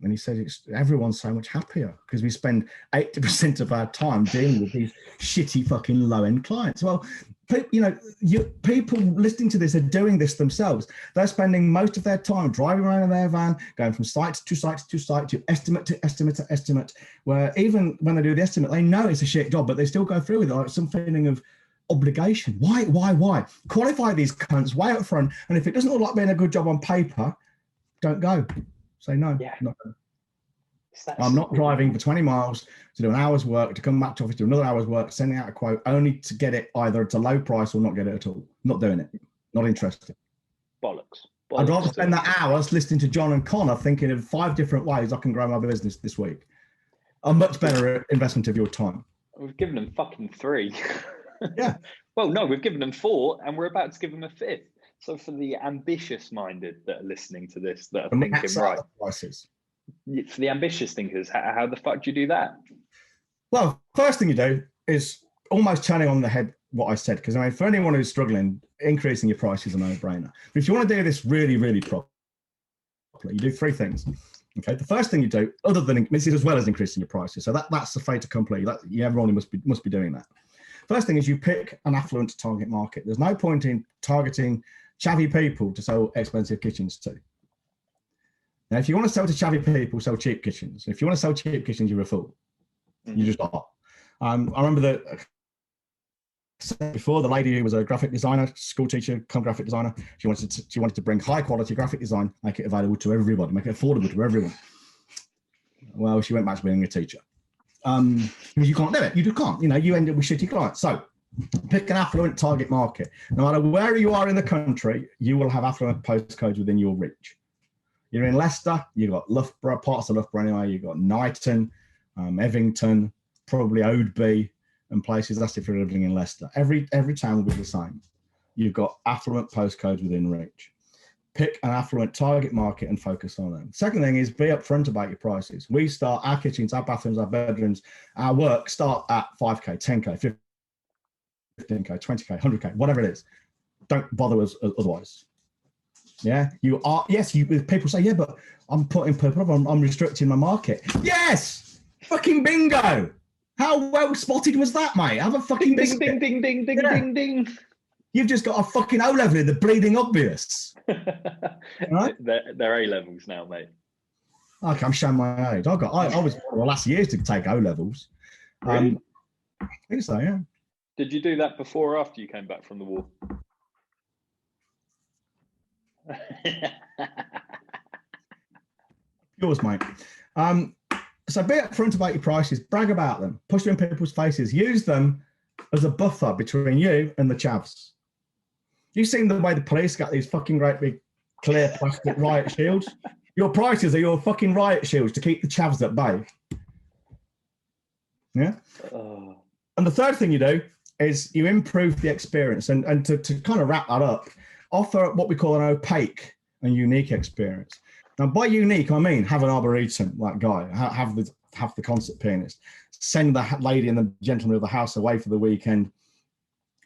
And he said, everyone's so much happier because we spend 80% of our time dealing with these shitty fucking low-end clients. Well, people listening to this are doing this themselves. They're spending most of their time driving around in their van, going from site to site to site, to estimate to estimate to estimate, where even when they do the estimate, they know it's a shit job, but they still go through with it, like some feeling of obligation. Why? Qualify these cunts way up front. And if it doesn't look like being a good job on paper, don't go. Say no. Yeah. I'm not driving for 20 miles to do an hour's work, to come back to office, do another hour's work, sending out a quote, only to get it either at a low price or not get it at all. Not doing it. Not interested. Bollocks. I'd rather spend that hours listening to John and Connor thinking of 5 different ways I can grow my business this week. A much better investment of your time. We've given them fucking 3. Yeah. Well, no, we've given them 4 and we're about to give them a 5th. So for the ambitious-minded that are listening to this, that are thinking, right, for the ambitious thinkers, how the fuck do you do that? Well, first thing you do is almost turning on the head what I said, because for anyone who's struggling, increasing your price is a no-brainer. But if you want to do this really, really properly, you do 3 things. Okay, the first thing you do, other than this is as well as increasing your prices, so that's the fait accompli. Everyone must be doing that. First thing is you pick an affluent target market. There's no point in targeting chavvy people to sell expensive kitchens to. Now, if you want to sell to chavvy people, sell cheap kitchens. If you want to sell cheap kitchens, you're a fool. You just are. I remember that before, the lady who was a graphic designer, school teacher, come graphic designer, she wanted to bring high quality graphic design, make it available to everybody, make it affordable to everyone. Well, she went back to being a teacher. Because you can't do it. You just can't. You know, you end up with shitty clients. So pick an affluent target market. No matter where you are in the country, you will have affluent postcodes within your reach. You're in Leicester, you've got Loughborough, parts of Loughborough anyway, you've got Knighton, Evington, probably Oadby, and places. That's if you're living in Leicester. Every town will be the same. You've got affluent postcodes within reach. Pick an affluent target market and focus on them. Second thing is be upfront about your prices. We start our kitchens, our bathrooms, our bedrooms, our work start at 5K, 10K, 15K, 20K, 100K, whatever it is. Don't bother us otherwise. Yeah, you are. Yes, people say, yeah, but I'm putting people up. I'm restricting my market. Yes, fucking bingo. How well spotted was that, mate? Have a fucking ding, ding, ding, ding, ding, ding, ding. You've just got a fucking O level in the bleeding obvious. Right? They're A levels now, mate. Okay, I'm showing my age. I was one of the last years to take O levels. Really? I think so, yeah. Did you do that before or after you came back from the war? Yours, mate. So be upfront about your prices, brag about them, push them in people's faces, use them as a buffer between you and the chavs. You've seen the way the police got these fucking great big clear plastic riot shields. Your prices are your fucking riot shields to keep the chavs at bay. Yeah. And the third thing you do is you improve the experience. And to kind of wrap that up, offer what we call an opaque and unique experience. Now, by unique, I mean have an arboretum, like Guy, have the concert pianist, send the lady and the gentleman of the house away for the weekend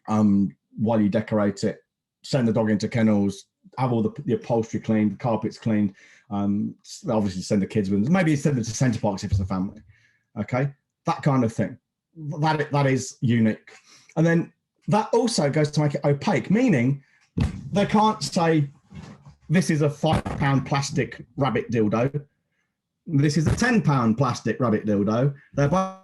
while you decorate it, send the dog into kennels, have all the upholstery cleaned, the carpets cleaned, obviously send the kids with them, maybe send them to Centre Parks if it's a family, okay? That kind of thing. That is unique. And then that also goes to make it opaque, meaning they can't say, this is a £5 plastic rabbit dildo. This is a £10 plastic rabbit dildo. They're both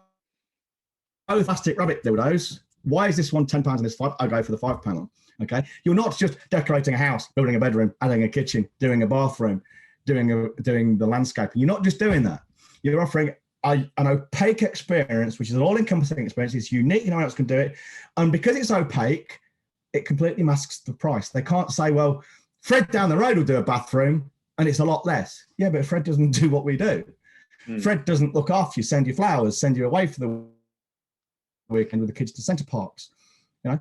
plastic rabbit dildos. Why is this one £10 and this £5? I'll go for the £5 one. Okay. You're not just decorating a house, building a bedroom, adding a kitchen, doing a bathroom, doing the landscaping. You're not just doing that. You're offering an opaque experience, which is an all-encompassing experience. It's unique. No one else can do it. And because it's opaque, it completely masks the price. They can't say, well, Fred down the road will do a bathroom and it's a lot less. Yeah, but Fred doesn't do what we do. Fred doesn't look after you, send you flowers, send you away for the weekend with the kids to Centre Parks. You know,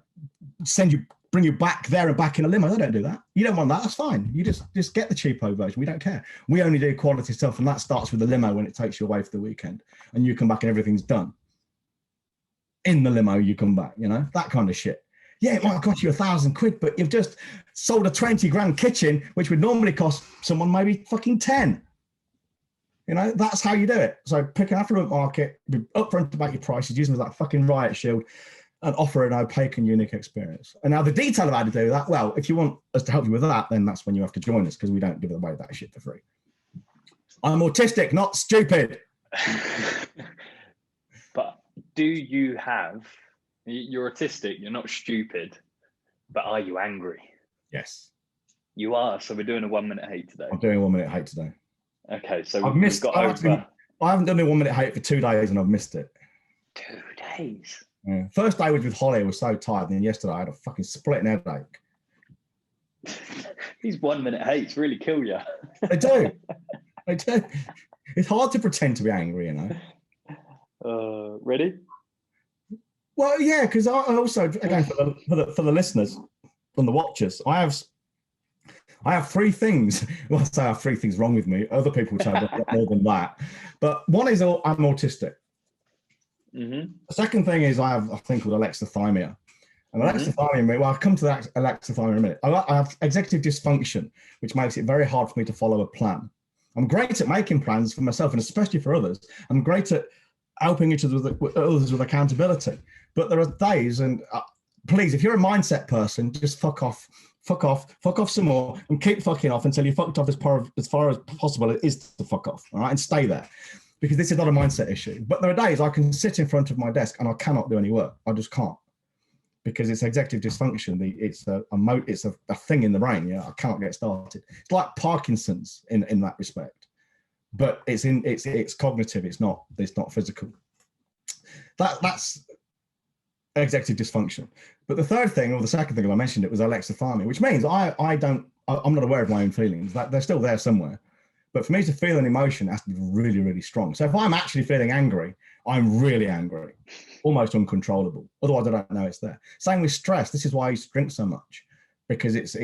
bring you back there and back in a limo. They don't do that. You don't want that, that's fine. You just get the cheapo version. We don't care. We only do quality stuff, and that starts with the limo when it takes you away for the weekend. And you come back and everything's done. In the limo, you come back, you know, that kind of shit. Yeah, it might cost you £1,000, but you've just sold a 20 grand kitchen, which would normally cost someone maybe fucking 10. You know, that's how you do it. So pick an affluent market, be upfront about your prices, use them as that fucking riot shield, and offer an opaque and unique experience. And now the detail of how to do that, well, if you want us to help you with that, then that's when you have to join us, because we don't give away that shit for free. I'm autistic, not stupid. But do you have... You're autistic, you're not stupid, but are you angry? Yes. You are, so we're doing a 1 minute hate today. I'm doing a 1 minute hate today. Okay, so I haven't done a 1 minute hate for 2 days and I've missed it. 2 days? Yeah. First day was with Holly, I was so tired, and then yesterday I had a fucking splitting headache. These 1 minute hates really kill you. They do. They do. It's hard to pretend to be angry, you know. Ready? Well, yeah, because I also, again, for the listeners and the watchers, I have 3 things. Well, I say I have 3 things wrong with me. Other people say I've got more than that. But one is I'm autistic. The second thing is I have a thing called alexithymia. And alexithymia, well, I'll come to that alexithymia in a minute. I have executive dysfunction, which makes it very hard for me to follow a plan. I'm great at making plans for myself and especially for others. I'm great at helping each other with others with accountability. But there are days, and please, if you're a mindset person, just fuck off fuck off some more, and keep fucking off until you fucked off as far as possible it is to fuck off, all right, and stay there. Because this is not a mindset issue. But there are days I can sit in front of my desk and I cannot do any work. I just can't. Because it's executive dysfunction. It's a thing in the brain. Yeah, I cannot get started. It's like Parkinson's in that respect. But it's cognitive, it's not physical. That's executive dysfunction. But the third thing, or the second thing I mentioned, it was alexithymia, which means I'm not aware of my own feelings. That they're still there somewhere. But for me to feel an emotion, it has to be really, really strong. So if I'm actually feeling angry, I'm really angry, almost uncontrollable. Otherwise, I don't know it's there. Same with stress. This is why I used to drink so much, because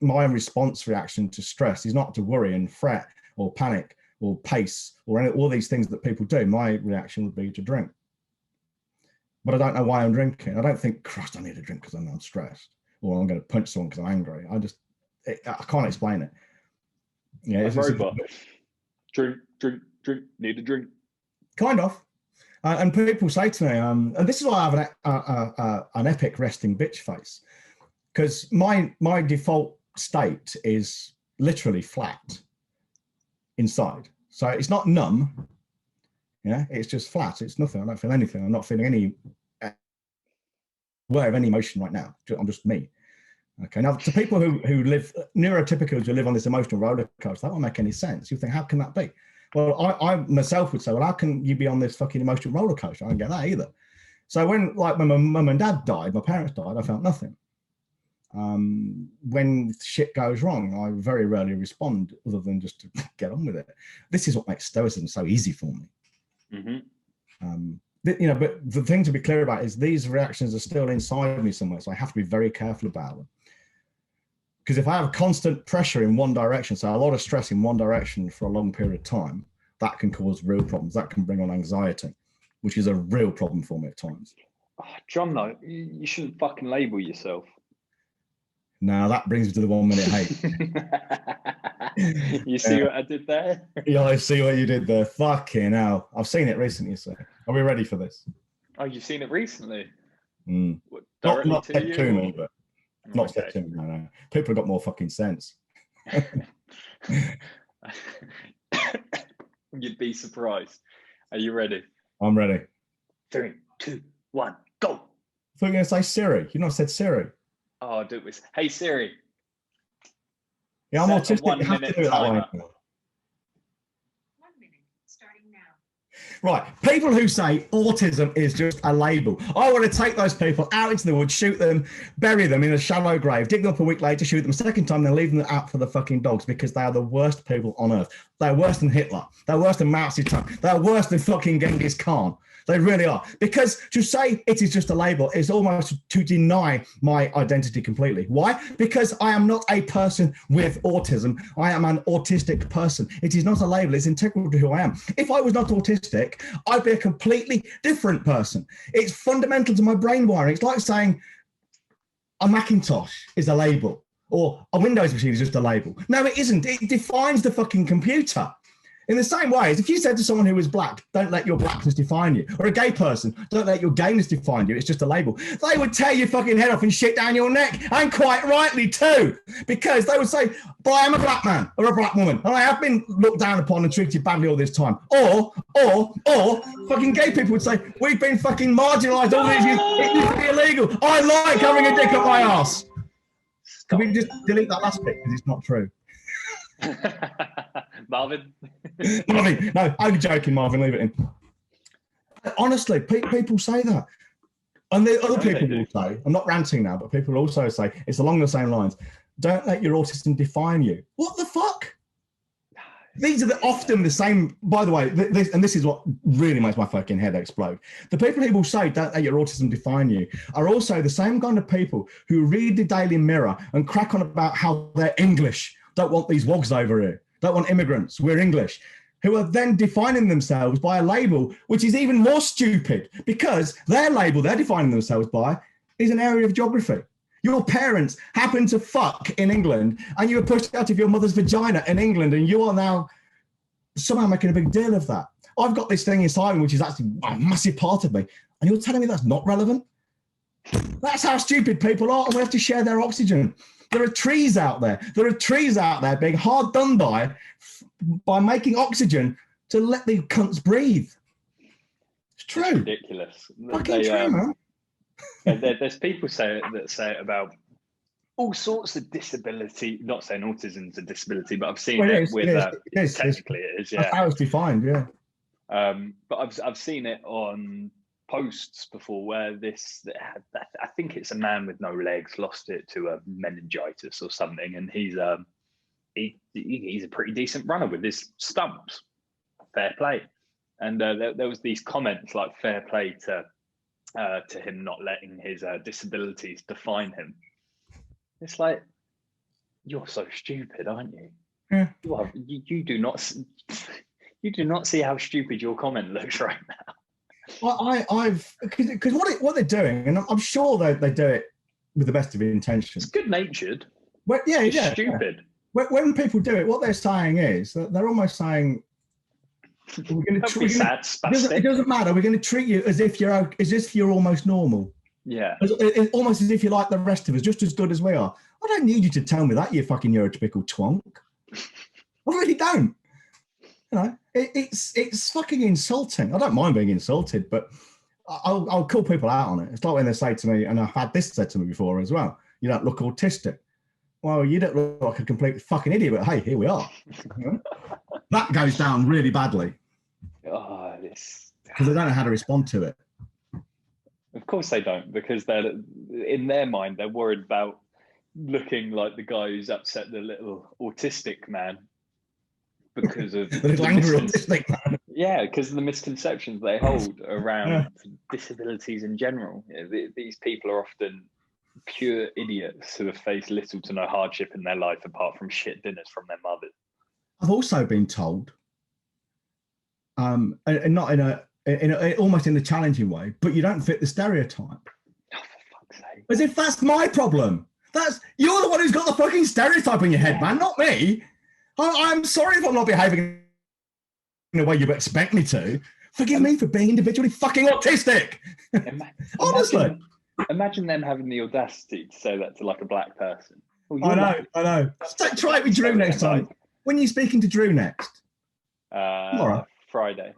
my response reaction to stress is not to worry and fret or panic or pace or all these things that people do. My reaction would be to drink. But I don't know why I'm drinking. I don't think, Christ, I need a drink because I'm stressed, or I'm going to punch someone because I'm angry. I can't explain it. Yeah, it's robot. Drink, need a drink. Kind of. And people say to me, and this is why I have an epic resting bitch face, because my default state is literally flat inside. So it's not numb. Yeah, it's just flat. It's nothing. I don't feel anything. I'm not feeling any aware of any emotion right now. I'm just me. Okay, now to people who live, neurotypicals who live on this emotional roller coaster, that won't make any sense. You think, how can that be? Well, I myself would say, well, how can you be on this fucking emotional roller coaster? I don't get that either. So when my mum and dad died, my parents died, I felt nothing. When shit goes wrong, I very rarely respond other than just to get on with it. This is what makes Stoicism so easy for me. Mm-hmm. But the thing to be clear about is these reactions are still inside me somewhere, so I have to be very careful about them. Because if I have constant pressure in one direction, so a lot of stress in one direction for a long period of time, that can cause real problems. That can bring on anxiety, which is a real problem for me at times. Oh, John, though, you shouldn't fucking label yourself. Now that brings me to the 1 minute hate. You see what I did there? Yeah, I see what you did there. Fucking hell. I've seen it recently, so are we ready for this? Oh, you've seen it recently? What, not said to me, but not said to me, no. People have got more fucking sense. You'd be surprised. Are you ready? I'm ready. 3, 2, 1, go. I thought you were going to say Siri. You not said Siri. Oh, I'll do it. Hey, Siri. Yeah, I'm autistic. You have to do it that way. 1 minute, starting now. Right, people who say autism is just a label. I want to take those people out into the woods, shoot them, bury them in a shallow grave, dig them up a week later, shoot them a second time, then leave them out for the fucking dogs because they are the worst people on earth. They're worse than Hitler. They're worse than Mao Zedong. They're worse than fucking Genghis Khan. They really are. Because to say it is just a label is almost to deny my identity completely. Why? Because I am not a person with autism. I am an autistic person. It is not a label. It's integral to who I am. If I was not autistic, I'd be a completely different person. It's fundamental to my brain wiring. It's like saying a Macintosh is a label or a Windows machine is just a label. No, it isn't. It defines the fucking computer. In the same way as if you said to someone who was black, don't let your blackness define you, or a gay person, don't let your gayness define you, it's just a label, they would tear your fucking head off and shit down your neck, and quite rightly too, because they would say, but I am a black man or a black woman, and I have been looked down upon and treated badly all this time. Or fucking gay people would say, we've been fucking marginalised all these years, it used to be illegal, I like having a dick up my arse. Can we just delete that last bit, because it's not true? Marvin, no, I'm joking, Marvin, leave it in. Honestly, people say that, and the other people will say, I'm not ranting now, but people also say it's along the same lines, don't let your autism define you. What the fuck? These are often the same, by the way, this is what really makes my fucking head explode. The people who will say, don't let your autism define you, are also the same kind of people who read the Daily Mirror and crack on about how they're English, don't want these wogs over here, don't want immigrants, we're English, who are then defining themselves by a label, which is even more stupid, because their label they're defining themselves by is an area of geography. Your parents happen to fuck in England, and you were pushed out of your mother's vagina in England, and you are now somehow making a big deal of that. I've got this thing inside me, which is actually a massive part of me, and you're telling me that's not relevant? That's how stupid people are, and we have to share their oxygen. There are trees out there. There are trees out there being hard done by making oxygen to let the cunts breathe. It's true. It's ridiculous. Fucking true, man. There's people say it about all sorts of disability. Not saying autism's a disability, but I've seen it with technically it is. Yeah, that's how it's defined. Yeah. But I've seen it on posts before where I think it's a man with no legs lost it to a meningitis or something, and he's a pretty decent runner with his stumps. Fair play. And there was these comments like fair play to him not letting his disabilities define him. It's like, you're so stupid, aren't you? Yeah. You do not see how stupid your comment looks right now. Well, because what they're doing, and I'm sure they do it with the best of intentions. It's good natured. Well, yeah, stupid. Yeah. When people do it, what they're saying is that they're almost saying, we're going to treat it doesn't matter. We're going to treat you as if you're almost normal. Yeah. Almost as if you're like the rest of us, just as good as we are. I don't need you to tell me that, you fucking neurotypical twonk. I really don't. You know, it's fucking insulting. I don't mind being insulted, but I'll call people out on it. It's like when they say to me, and I've had this said to me before as well, you don't look autistic. Well, you don't look like a complete fucking idiot, but hey, here we are. You know? That goes down really badly. Oh, this, because they don't know how to respond to it. Of course they don't, because they're in their mind they're worried about looking like the guy who's upset the little autistic man because of the little angry autistic man. Yeah, because of the misconceptions they hold around disabilities in general. These people are often pure idiots who have faced little to no hardship in their life apart from shit dinners from their mothers. I've also been told, and not in a almost in the challenging way, but you don't fit the stereotype. Oh, for fuck's sake! As if that's my problem. You're the one who's got the fucking stereotype in your head, man, not me. I'm sorry if I'm not behaving in the way you expect me to. Forgive me for being individually fucking autistic. Honestly. Imagine them having the audacity to say that to like a black person. I know. Try it with Drew next time. When you're speaking to Drew next? Tomorrow. Friday.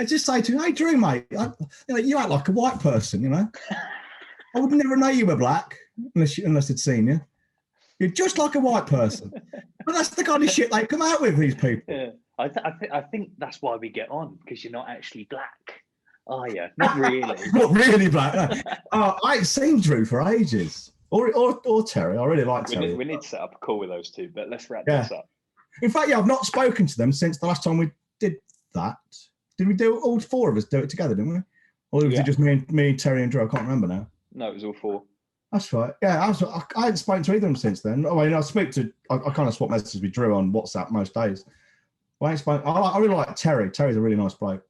Just say to him, hey, Drew, mate, you act like a white person, you know? I would never know you were black unless I'd seen you. You're just like a white person. But that's the kind of shit they come out with, these people. Yeah. I think that's why we get on, because you're not actually black, are you? Not really. Not really black. No. I ain't seen Drew for ages. Or Terry. I really like Terry. We need to set up a call with those two, but let's wrap this up. In fact, I've not spoken to them since the last time we did that. Did we do all four of us do it together, didn't we? Or was it just me, Terry, and Drew? I can't remember now. No, it was all four. That's right. Yeah, I hadn't spoken to either of them since then. I mean, I kind of swap messages with Drew on WhatsApp most days. I really like Terry. Terry's a really nice bloke.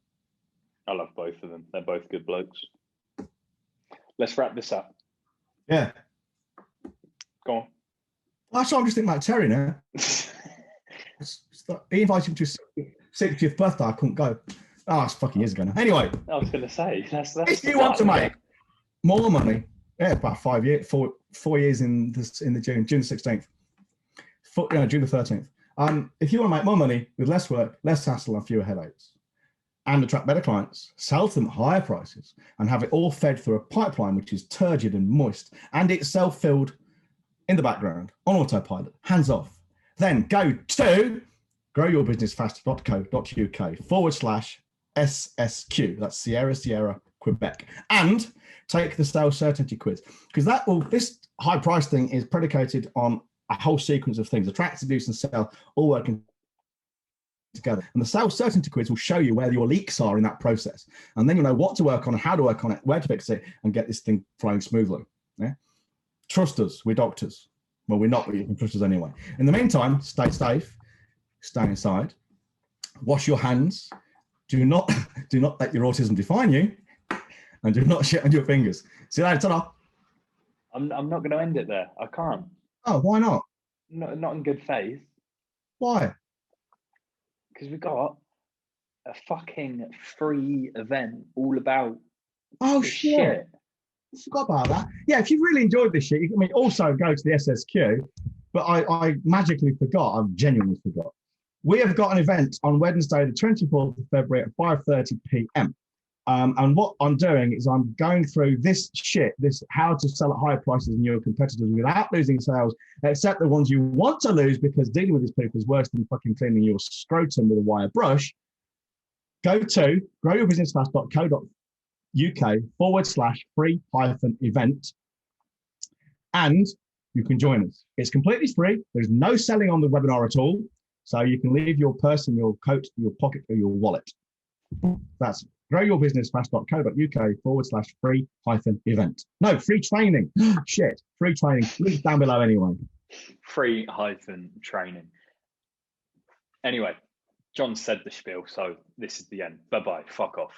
I love both of them. They're both good blokes. Let's wrap this up. Yeah. Go on. That's what I'm just thinking about Terry now. He invited me to his 60th birthday. I couldn't go. Oh, it's fucking years ago now. Anyway. I was going to say. That's if you want to make more money, about 4 years in the June the 16th. June the 13th. If you want to make more money with less work, less hassle, and fewer headaches, and attract better clients, sell to them at higher prices, and have it all fed through a pipeline which is turgid and moist, and itself filled in the background on autopilot, hands off, then go to growyourbusinessfaster.co.uk/SSQ. That's Sierra Quebec, and take the sales certainty quiz, because this high price thing is predicated on a whole sequence of things: attract, seduce, and sell, all working together. And the sales certainty quiz will show you where your leaks are in that process, and then you'll know what to work on, how to work on it, where to fix it, and get this thing flowing smoothly. Yeah, trust us, we're doctors. Well, we're not, but you can trust us anyway. In the meantime, stay safe, stay inside, wash your hands, do not let your autism define you, and do not shit on your fingers. See you later. Ta-da. I'm not going to end it there. I can't. Oh, why not? Not in good faith. Why? Because we got a fucking free event all about shit. Forgot about that. Yeah, if you've really enjoyed this shit, I mean, also go to the SSQ. But I magically forgot. I genuinely forgot. We have got an event on Wednesday, the 24th of February at 5:30 p.m. And what I'm doing is I'm going through this shit, this how to sell at higher prices than your competitors without losing sales, except the ones you want to lose, because dealing with these people is worse than fucking cleaning your scrotum with a wire brush. Go to growyourbusinessfast.co.uk/free-event, and you can join us. It's completely free. There's no selling on the webinar at all. So you can leave your purse in your coat, your pocket, or your wallet. That's growyourbusinessfast.co.uk/free-event. No, free training. Shit, free training. Links down below anyway. Free-training. Anyway, John said the spiel, so this is the end. Bye-bye. Fuck off.